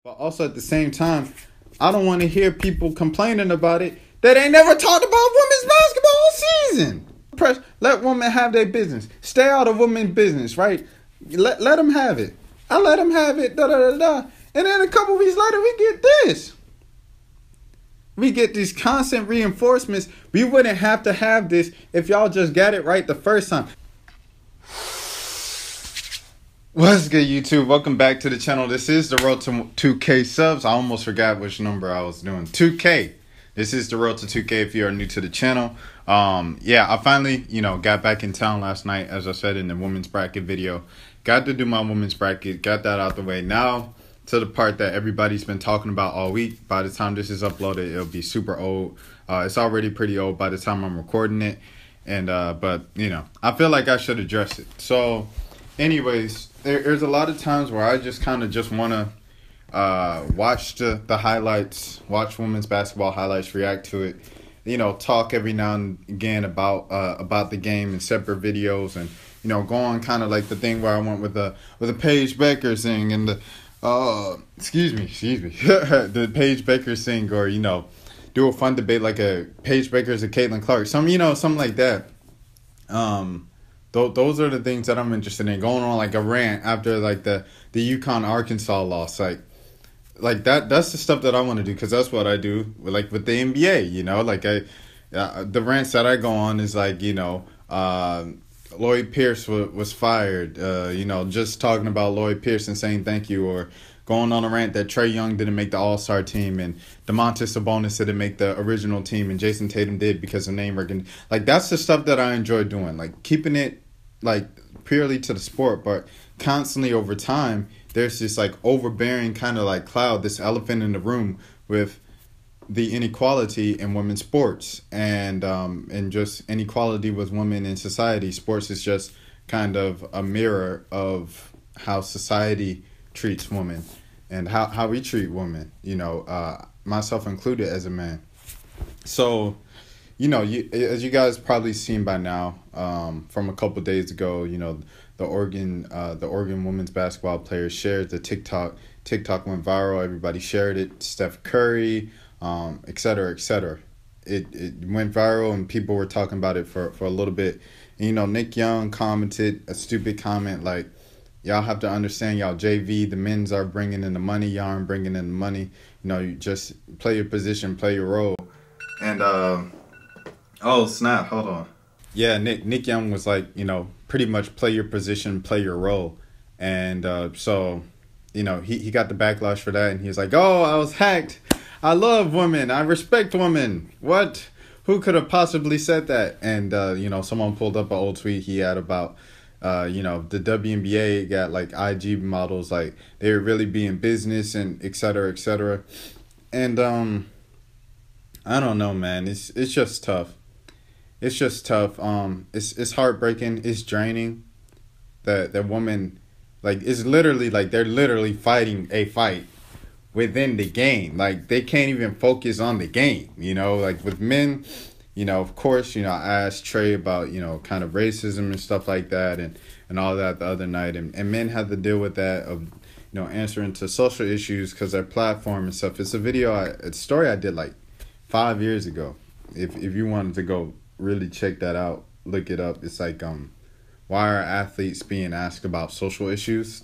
But also at the same time, I don't want to hear people complaining about it that ain't never talked about women's basketball all season. Let women have their business. Stay out of women's business, right? Let them have it. I let them have it, And then a couple weeks later, we get this. We get these constant reinforcements. We wouldn't have to have this if y'all just got it right the first time. What's good, YouTube? Welcome back to the channel. This is the road to 2K subs. I almost forgot which number I was doing. 2K. This is the road to 2K if you are new to the channel. Yeah, I finally, got back in town last night, as I said in the women's bracket video. Got to do my women's bracket. Got that out the way. Now to the part that everybody's been talking about all week. By the time this is uploaded, it'll be super old. It's already pretty old by the time I'm recording it. And but I feel like I should address it. So anyways, there's a lot of times where I just kind of just want to watch the highlights, watch women's basketball highlights, react to it, talk every now and again about the game in separate videos, and go on kind of like the thing where I went with the Paige Becker thing and the excuse me the Paige Becker thing, or do a fun debate like a Paige Becker's a Caitlin Clark, something like that. Those are the things that I'm interested in. Going on like a rant after like the UConn Arkansas loss, like that's the stuff that I want to do, because that's what I do with the NBA. Like the rants that I go on is like Lloyd Pierce was fired. Just talking about Lloyd Pierce and saying thank you, or going on a rant that Trae Young didn't make the All-Star team and Domantas Sabonis didn't make the original team and Jason Tatum did because of name recognition. Like that's the stuff that I enjoy doing. Like keeping it like purely to the sport, but constantly over time there's this like overbearing kind of like cloud, this elephant in the room with the inequality in women's sports and just inequality with women in society. Sports is just kind of a mirror of how society treats women and how we treat women, myself included as a man. So as you guys probably seen by now, from a couple days ago, the Oregon women's basketball players shared the TikTok. TikTok went viral. Everybody shared it. Steph Curry, et cetera, et cetera. It went viral and people were talking about it for a little bit. And, Nick Young commented a stupid comment like, y'all have to understand, y'all JV, the men's are bringing in the money. Y'all aren't bringing in the money. You just play your position, play your role. And, oh, snap. Hold on. Yeah, Nick Young was like, pretty much play your position, play your role. And so, he got the backlash for that. And he was like, oh, I was hacked. I love women. I respect women. What? Who could have possibly said that? And, someone pulled up an old tweet he had about, the WNBA got like IG models, like they were really being business and et cetera, et cetera. And I don't know, man. It's just tough. It's just tough. It's heartbreaking. It's draining. That woman, like, is literally like they're literally fighting a fight within the game. Like they can't even focus on the game. Like with men, of course, I asked Trae about kind of racism and stuff like that and all that the other night, and men had to deal with that of answering to social issues because their platform and stuff. It's a story I did like 5 years ago. If you wanted to go really check that out, look it up. It's like why are athletes being asked about social issues?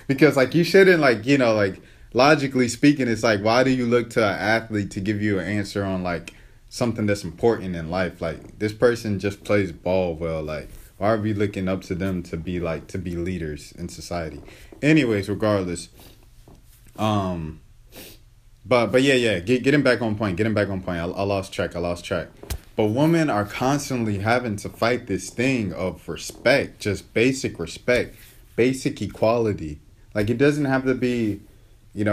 Because like you shouldn't, like like logically speaking, it's like, why do you look to an athlete to give you an answer on like something that's important in life? Like this person just plays ball well. Like why are we looking up to them to be leaders in society? Anyways, regardless, but yeah, getting back on point. I lost track. But women are constantly having to fight this thing of respect, just basic respect, basic equality. Like it doesn't have to be, I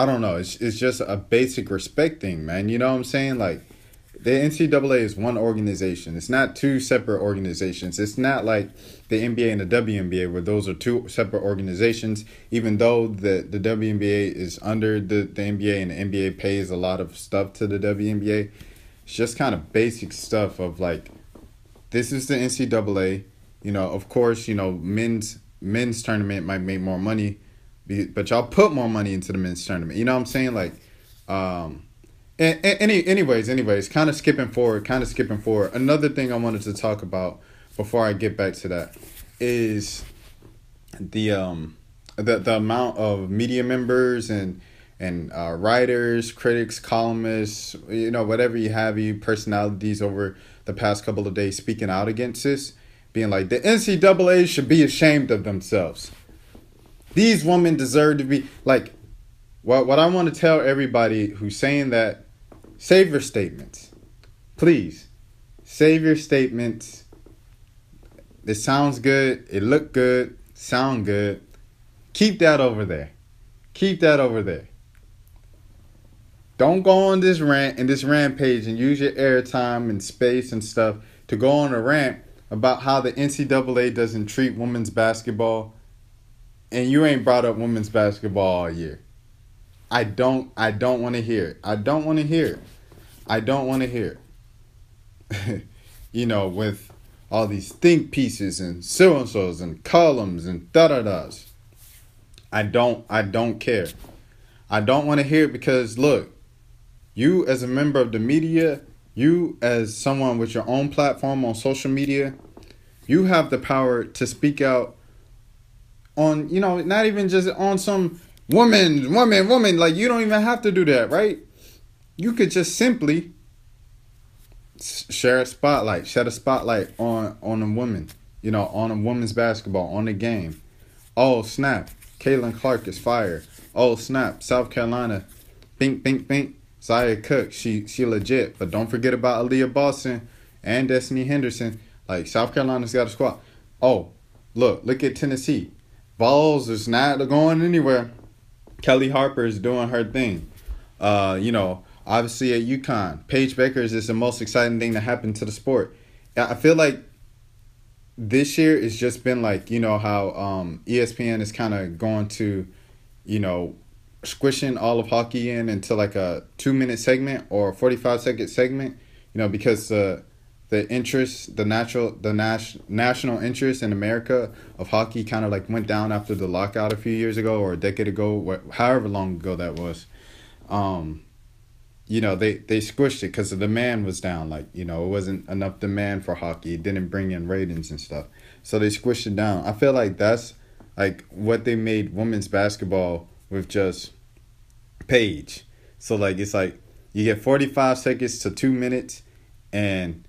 don't know. It's just a basic respect thing, man. You know what I'm saying? Like the NCAA is one organization. It's not two separate organizations. It's not like the NBA and the WNBA where those are two separate organizations, even though the WNBA is under the NBA and the NBA pays a lot of stuff to the WNBA. It's just kind of basic stuff of like, this is the NCAA. Of course, men's tournament might make more money but y'all put more money into the men's tournament. You know what I'm saying? Like, anyways, kind of skipping forward. Another thing I wanted to talk about before I get back to that is the amount of media members and writers, critics, columnists, whatever you personalities over the past couple of days speaking out against this, being like, the NCAA should be ashamed of themselves. These women deserve to be, like, what I want to tell everybody who's saying that, save your statements. Please, save your statements. It sounds good. It look good. Sound good. Keep that over there. Don't go on this rant and this rampage and use your airtime and space and stuff to go on a rant about how the NCAA doesn't treat women's basketball, and you ain't brought up women's basketball all year. I don't want to hear it. With all these think pieces and so-and-sos and columns and da-da-das. I don't care. I don't want to hear it because, look, you as a member of the media, you as someone with your own platform on social media, you have the power to speak out on, not even just on some woman. Like, you don't even have to do that, right? You could just simply shed a spotlight on a woman, on a women's basketball, on the game. Oh, snap. Caitlin Clark is fired. Oh, snap. South Carolina. Bink, bink, bink. Zaya Cook, she legit. But don't forget about Aaliyah Boston and Destiny Henderson. Like, South Carolina's got a squad. Oh, look at Tennessee. Vols is not going anywhere. Kelly Harper is doing her thing. Obviously at UConn, Paige Bueckers is the most exciting thing to happen to the sport. I feel like this year it's just been like, how ESPN is kind of going to, squishing all of hockey into like a 2-minute segment or a 45-second segment, because the interest, the national interest in America of hockey kind of like went down after the lockout a few years ago or a decade ago, however long ago that was. They squished it because the demand was down. Like, it wasn't enough demand for hockey. It didn't bring in ratings and stuff. So they squished it down. I feel like that's like what they made women's basketball with just Paige. So like, it's like you get 45 seconds to 2 minutes, and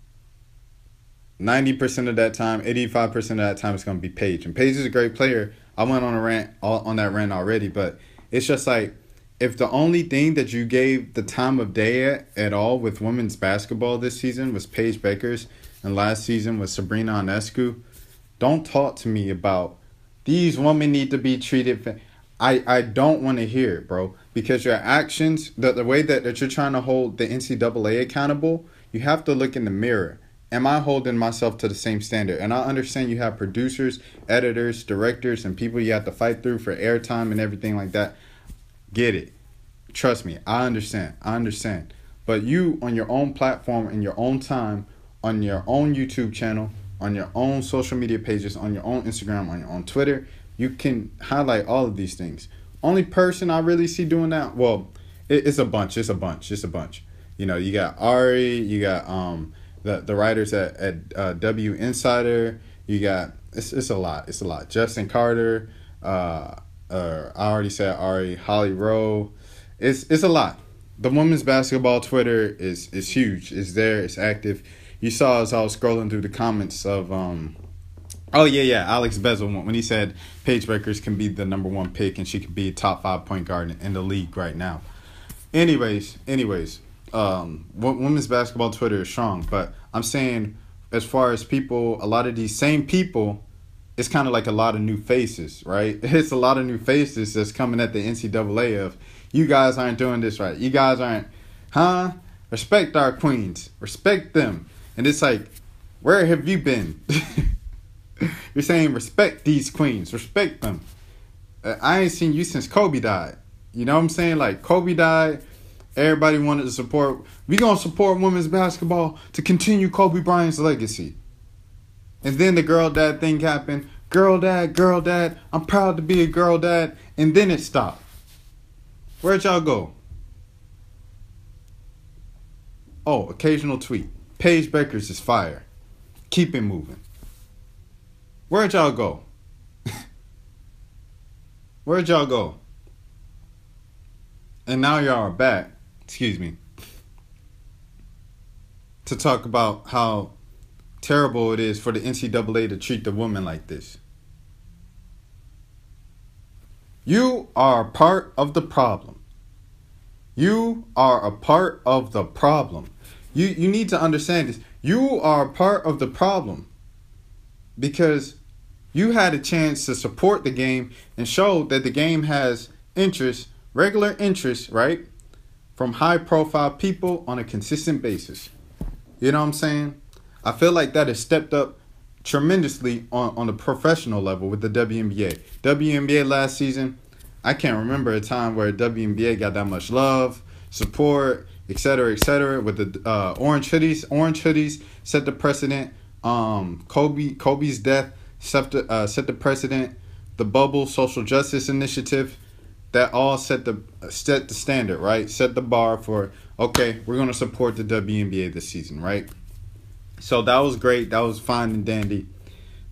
90% of that time, 85% of that time is going to be Paige. And Paige is a great player. I went on that rant already, but it's just like, if the only thing that you gave the time of day at all with women's basketball this season was Paige Bueckers and last season was Sabrina Ionescu, don't talk to me about these women need to be treated. I don't want to hear it, bro, because your actions, the way that you're trying to hold the NCAA accountable, you have to look in the mirror. Am I holding myself to the same standard? And I understand you have producers, editors, directors, and people you have to fight through for airtime and everything like that. Get it. Trust me, I understand. But you, on your own platform, in your own time, on your own YouTube channel, on your own social media pages, on your own Instagram, on your own Twitter, you can highlight all of these things. Only person I really see doing that, well, it's a bunch. You got Ari, you got the writers at W Insider, you got it's a lot. Justin Carter, I already said Ari, Holly Rowe. It's a lot. The women's basketball Twitter is huge. It's there. It's active. You saw as I was scrolling through the comments of Alex Bezel when he said Paige Bueckers can be the number 1 pick and she could be a top 5 point guard in the league right now. Anyways, women's basketball Twitter is strong, but I'm saying as far as people, a lot of these same people, it's kind of like a lot of new faces, right? It's a lot of new faces that's coming at the NCAA of, you guys aren't doing this right. You guys aren't, respect our queens. Respect them. And it's like, where have you been? You're saying respect these queens. Respect them. I ain't seen you since Kobe died. You know what I'm saying? Like, Kobe died. Everybody wanted to support. We going to support women's basketball to continue Kobe Bryant's legacy. And then the girl dad thing happened. girl dad, I'm proud to be a girl dad, and then it stopped. Where'd y'all go? Oh, occasional tweet. Paige Beckers is fire. Keep it moving. Where'd y'all go? Where'd y'all go? And now y'all are back, excuse me, to talk about how terrible it is for the NCAA to treat the woman like this. You are a part of the problem. You are a part of the problem. You need to understand this. You are a part of the problem because you had a chance to support the game and show that the game has interest, regular interest, right, from high-profile people on a consistent basis. You know what I'm saying? I feel like that has stepped up tremendously on the professional level with the WNBA. WNBA last season, I can't remember a time where WNBA got that much love, support, etc., with the orange hoodies. Orange hoodies set the precedent. Kobe's death set the precedent. The bubble, social justice initiative, that all set the standard, right? Set the bar for, okay, we're going to support the WNBA this season, right? So that was great. That was fine and dandy.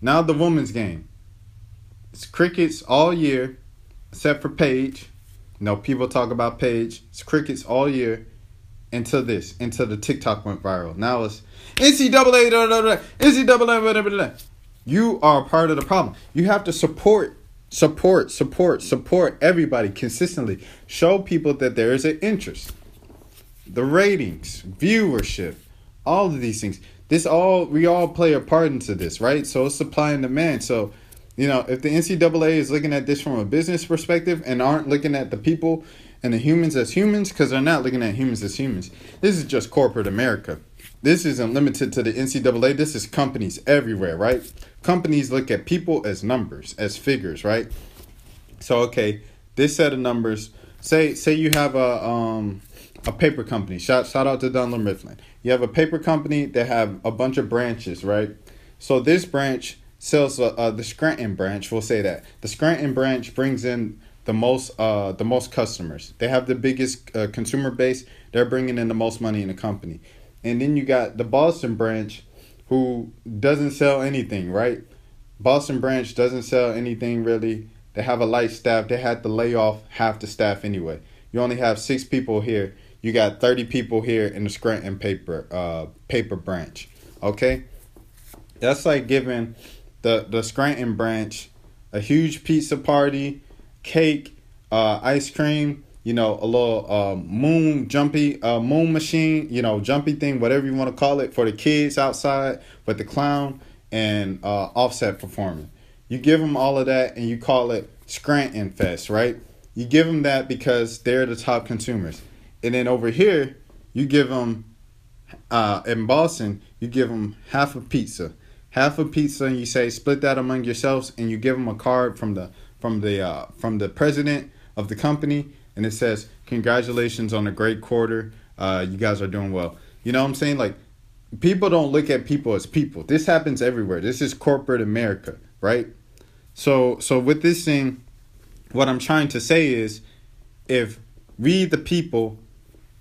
Now the women's game. It's crickets all year, except for Paige. You know, people talk about Paige. It's crickets all year until the TikTok went viral. Now it's NCAA, NCAA. You are a part of the problem. You have to support everybody consistently. Show people that there is an interest. The ratings, viewership, all of these things. We all play a part into this, right? So it's supply and demand. So, you know, if the NCAA is looking at this from a business perspective and aren't looking at the people and the humans as humans, because they're not looking at humans as humans. This is just corporate America. This isn't limited to the NCAA. This is companies everywhere, right? Companies look at people as numbers, as figures, right? So, okay, this set of numbers, say you have a paper company. Shout out to Dunlop Mifflin. You have a paper company that have a bunch of branches, right? So this branch sells the Scranton branch. We'll say that the Scranton branch brings in the most customers. They have the biggest consumer base. They're bringing in the most money in the company. And then you got the Boston branch, who doesn't sell anything, right? Boston branch doesn't sell anything really. They have a light staff. They had to lay off half the staff anyway. You only have 6 people here. You got 30 people here in the Scranton paper branch. Okay? That's like giving the Scranton branch a huge pizza party, cake, ice cream, you know, a little moon machine, you know, jumpy thing, whatever you want to call it, for the kids outside with the clown and Offset performing. You give them all of that and you call it Scranton Fest, right? You give them that because they're the top consumers. And then over here, you give them, in Boston, you give them half a pizza, and you say split that among yourselves, and you give them a card from the president of the company, and it says, congratulations on a great quarter. You guys are doing well. You know what I'm saying? Like, people don't look at people as people. This happens everywhere. This is corporate America, right? So with this thing, what I'm trying to say is, if we the people,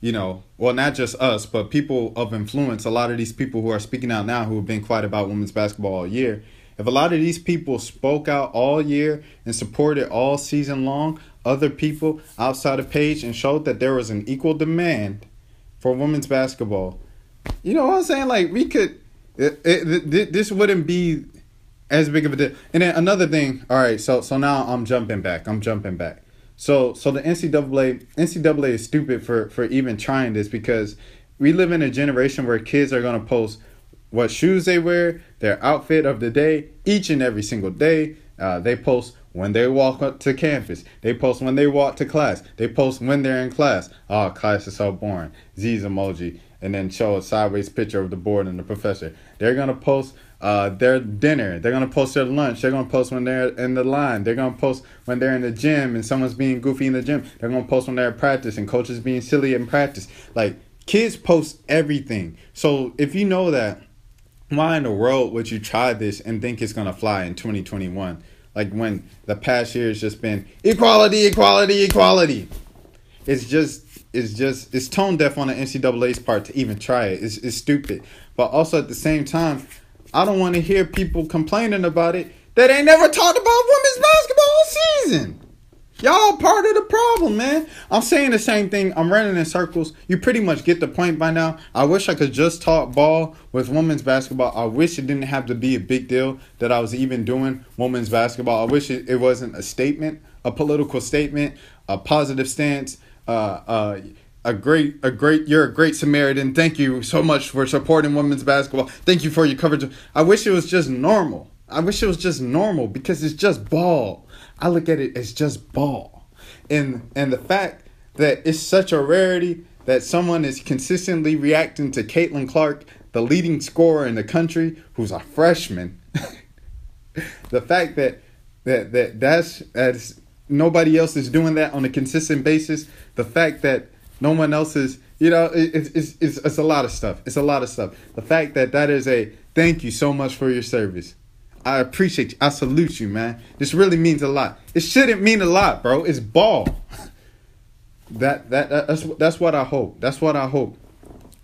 you know, well, not just us, but people of influence, a lot of these people who are speaking out now who have been quiet about women's basketball all year, if a lot of these people spoke out all year and supported all season long other people outside of Paige and showed that there was an equal demand for women's basketball, you know what I'm saying? Like, we could, this wouldn't be as big of a deal. And then another thing, all right, so now I'm jumping back. So the NCAA is stupid for even trying this, because we live in a generation where kids are going to post what shoes they wear, their outfit of the day, each and every single day. They post when they walk up to campus. They post when they walk to class. They post when they're in class. Oh, class is so boring. Z's emoji. And then show a sideways picture of the board and the professor. They're going to post their dinner. They're going to post their lunch. They're going to post when they're in the line. They're going to post when they're in the gym and someone's being goofy in the gym. They're going to post when they're at practice and coaches being silly in practice. Like, kids post everything. So if you know that Why in the world would you try this and think it's gonna fly in 2021? Like when the past year has just been equality, equality, equality. It's tone deaf on the NCAA's part to even try it. It's stupid. But also at the same time, I don't want to hear people complaining about it that ain't never talked about women's basketball all season. Y'all part of the problem, man. I'm saying the same thing. I'm running in circles. You pretty much get the point by now. I wish I could just talk ball with women's basketball. I wish it didn't have to be a big deal that I was even doing women's basketball. I wish it wasn't a statement, a political statement, a positive stance, you're a great Samaritan. Thank you so much for supporting women's basketball. Thank you for your coverage. I wish it was just normal. I wish it was just normal because it's just ball. I look at it as just ball. And the fact that it's such a rarity that someone is consistently reacting to Caitlin Clark, the leading scorer in the country, who's a freshman. The fact that's nobody else is doing that on a consistent basis. The fact that no one else is, it's a lot of stuff. It's a lot of stuff. The fact that is a thank you so much for your service. I appreciate you. I salute you, man. This really means a lot. It shouldn't mean a lot, bro. It's ball. That's what I hope. That's what I hope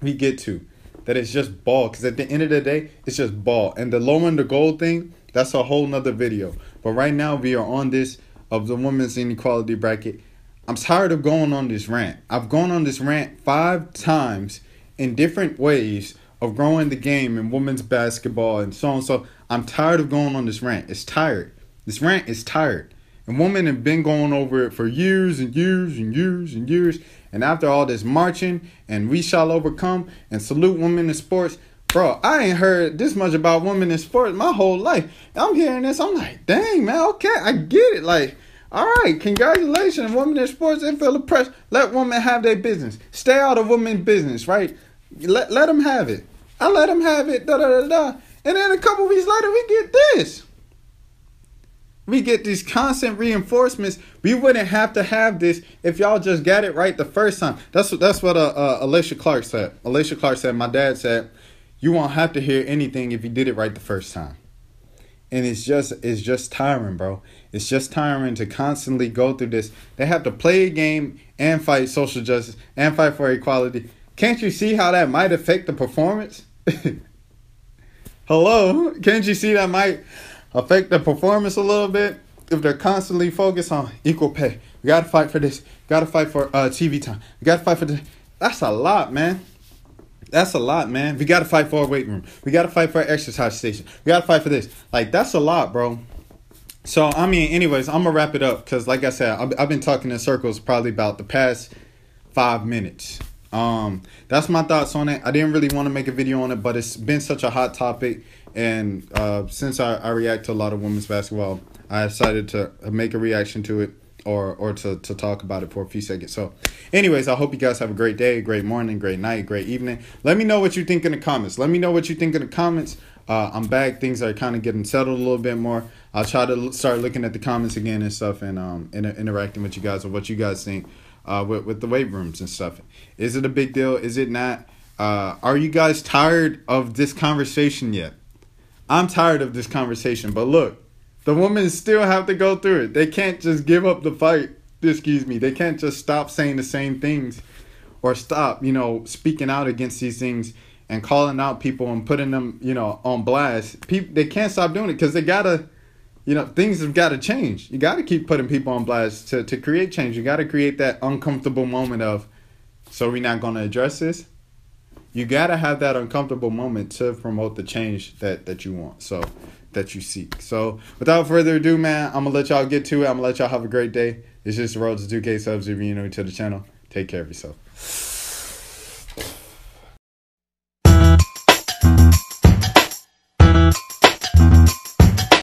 we get to. That it's just ball. Because at the end of the day, it's just ball. And the low and the gold thing, that's a whole nother video. But right now, we are on this of the women's inequality bracket. I'm tired of going on this rant. I've gone on this rant 5 times in different ways of growing the game in women's basketball and so on. So I'm tired of going on this rant. It's tired. This rant is tired. And women have been going over it for years and years and years and years. And after all this marching and we shall overcome and salute women in sports, bro, I ain't heard this much about women in sports my whole life. I'm hearing this. I'm like, dang, man, okay, I get it. Like, all right, congratulations, women in sports. They feel oppressed. Let women have their business. Stay out of women's business, right? Let them have it. I let them have it, da-da-da-da. And then a couple weeks later, we get this. We get these constant reinforcements. We wouldn't have to have this if y'all just got it right the first time. That's what Alicia Clark said. Alicia Clark said, my dad said, you won't have to hear anything if you did it right the first time. And it's just tiring, bro. It's just tiring to constantly go through this. They have to play a game and fight social justice and fight for equality. Can't you see how that might affect the performance? Hello? Can't you see that might affect the performance a little bit? If they're constantly focused on equal pay. We got to fight for this. We got to fight for TV time. We got to fight for this. That's a lot, man. That's a lot, man. We got to fight for a weight room. We got to fight for an exercise station. We got to fight for this. Like, that's a lot, bro. So, I mean, anyways, I'm going to wrap it up. Because, like I said, I've been talking in circles probably about the past 5 minutes. That's my thoughts on it. I didn't really want to make a video on it, but it's been such a hot topic. And since I react to a lot of women's basketball, I decided to make a reaction to it or to talk about it for a few seconds. So anyways, I hope you guys have a great day, great morning, great night, great evening. Let me know what you think in the comments. I'm back. Things are kind of getting settled a little bit more. I'll try to start looking at the comments again and stuff and interacting with you guys or what you guys think with the weight rooms and stuff. Is it a big deal? Is it not? Are you guys tired of this conversation yet? I'm tired of this conversation, but look, the women still have to go through it. They can't just give up the fight. They can't just stop saying the same things or stop, speaking out against these things and calling out people and putting them, on blast. They can't stop doing it because they gotta, things have got to change. You got to keep putting people on blast to create change. You got to create that uncomfortable moment of, so we're not going to address this? You got to have that uncomfortable moment to promote the change that you want, so that you seek. So without further ado, man, I'm going to let y'all get to it. I'm going to let y'all have a great day. It's just the Road to 2K subs. If you're new to the channel, take care of yourself.